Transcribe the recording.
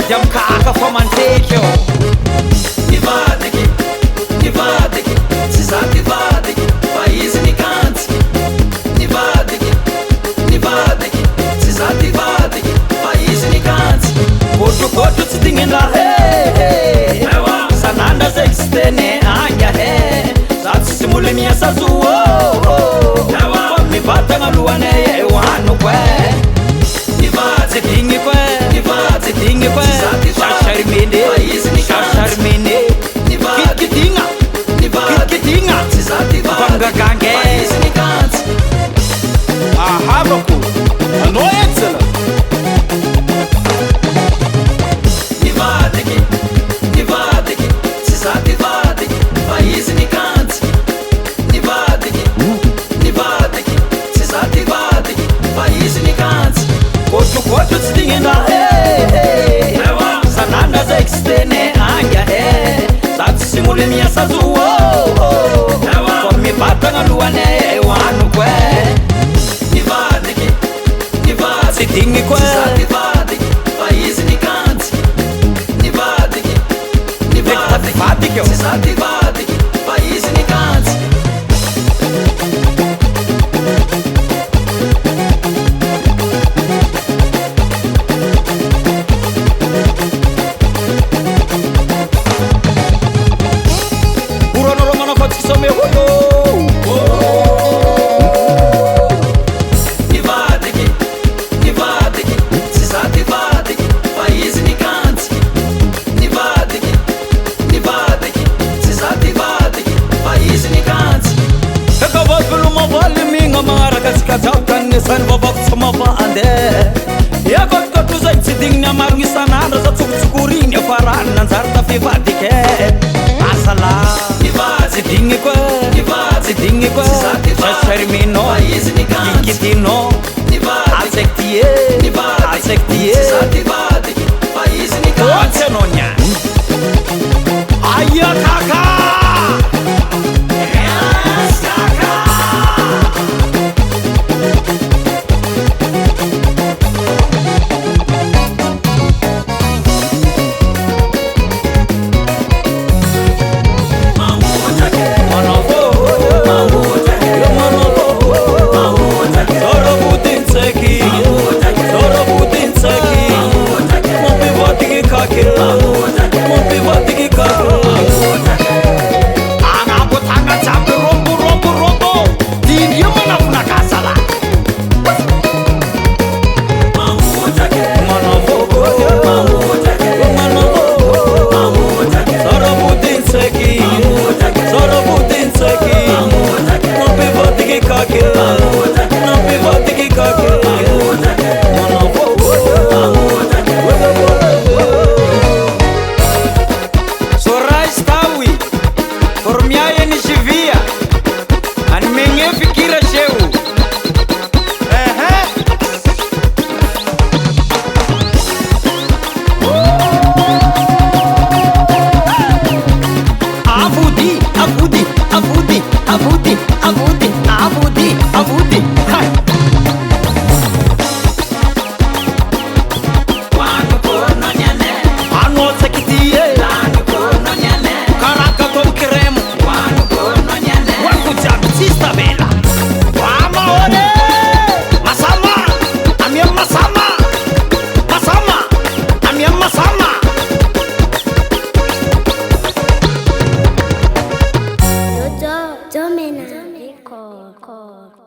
Jamkaka fa mantekeo Nivadiky, nivadiky, tsy za tivadiky fa izy nikantsy. Nivadiky, nivadiky, tsy za tivadiky fa izy nikantsy. Gotrogotro tsy dignina he sanandra zay tsy tene anga he za tsy simole miasa zoô fa mivatagna alohanay hoanoko tsy digny koe tsy digny koe sarsarmene sarsarmene kidikidigna kidikidigna fangagange izy nikantsy. ahavako anao etsala Nivadiky, nivadiky, tsy za tivadiky fa izy nikantsy. Nivadiky, nivadiky, tsy za tivadiky fa izy nikantsy. gotrogotro tsy dignina he sanandra zay tsy tene anga he za tsy simole miasa zoô fa mivatagna alohanay hoanoko Nivadiky, nivadiky, tsy digny koe tsy za tivadiky fa izy nikantsy. Nivadiky, nivadiky, vadika tsy za tivadiky fa izy nikantsy. uranolo manafatsika some hoyo Nivadiky, nivadiky, tsy za tivadiky fa izy nikantsy. Nivadiky, nivadiky, tsy za tivadiky fa izy nikantsy. kakavavelo mavaly migna magnaraka atsika jiaby taninesany vavako tsy mava andeha iakotikotro zay tsy digniny amarogny isanandra za tsokotsokoriny afarany nanjary tafivadike asala tsy digny koe tsy digny koe sarsarmino fa izy nikantsy. kikidino Nivadiky, atsektie atsektie tsy za tivadiky fa izy nikantsy. ohatsy anao niany aia kaka Domina. Record.